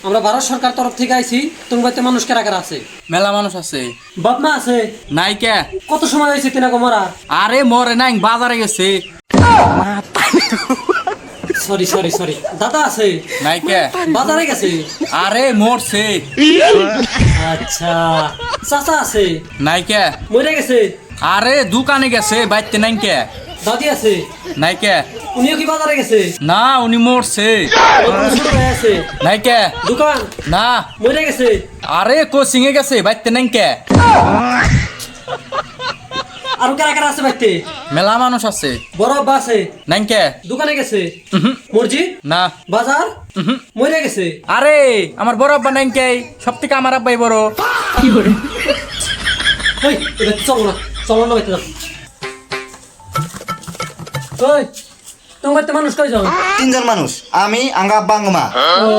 আমরা ভারত সরকার তরফ থেকে আইছি। তোমার বাড়িতে মানুষ কারা কারা আছে? মেলা মানুষ আছে। বাপ মা আছে? নাই কে? কত সময় হয়েছে তিনাকে মরা? আরে মরে নাই, বাজারে গেছে। Sorry sorry sorry. দাদা আছে? নাই কে? বাজারে গেছে। আরে মরছে। আচ্ছা। চাচা আছে? নাই কে? মরে গেছে। আরে দোকানে গেছে, বাইতে নাই কে? দাদি আছে? নাই কে? উনিও কি বাজারে গেছে? না, উনি মরছে। ছোট ভাই আছে? নাই কে? দোকান? না। মরে গেছে। আরে কোচিং এ গেছে, বাইতে নাই কে? আর কারা কারা আছে বাড়িতে? মেলা মানুষ আছে। বড় আব্বা আছে? নাই কে? দোকানে গেছে। মসজিদ? না। বাজার? মরে গেছে। আরে আমার বড় আব্বা নাই কে? সব থেকে আমার আব্বাই বড়। কি করে? ওই এবার চলো না, চলো না, বাইতে যাও। ওই তোমার বাড়িতে মানুষ কয়জন? 3 জন মানুষ, আমি আঙ্গা আব্বা আঙ্গমা। ও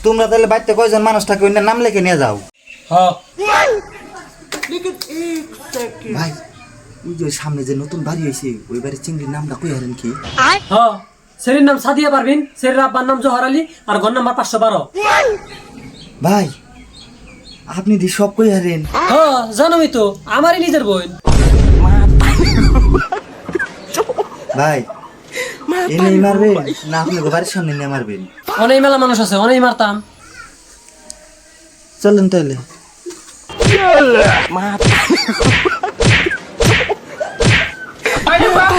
তোমরা তাহলে বাড়িতে কয়জন মানুষটাকে অন্য নাম লিখে নিয়ে যাও। হ্যাঁ। ভাই ওই যে সামনে যে নতুন বাড়ি হয়েছে ওই বাড়ির চিংড়ির নামটা কই হারেন কি? হ্যাঁ, সেরির নাম সাদিয়া পারভিন, সেরির আব্বার নাম জোহর আলী, আর ঘর নাম্বার 512। ভাই আপনি দি সব কই হারেন? হ্যাঁ জানোই তো, আমারই নিজের বোন। ভাই এনেই মারবেন না আপনি বাড়ির সামনে নিয়ে মারবেন? অনেক মেলা মানুষ আছে, অনেক মারতাম। চলেন তাহলে। আরে বাবা।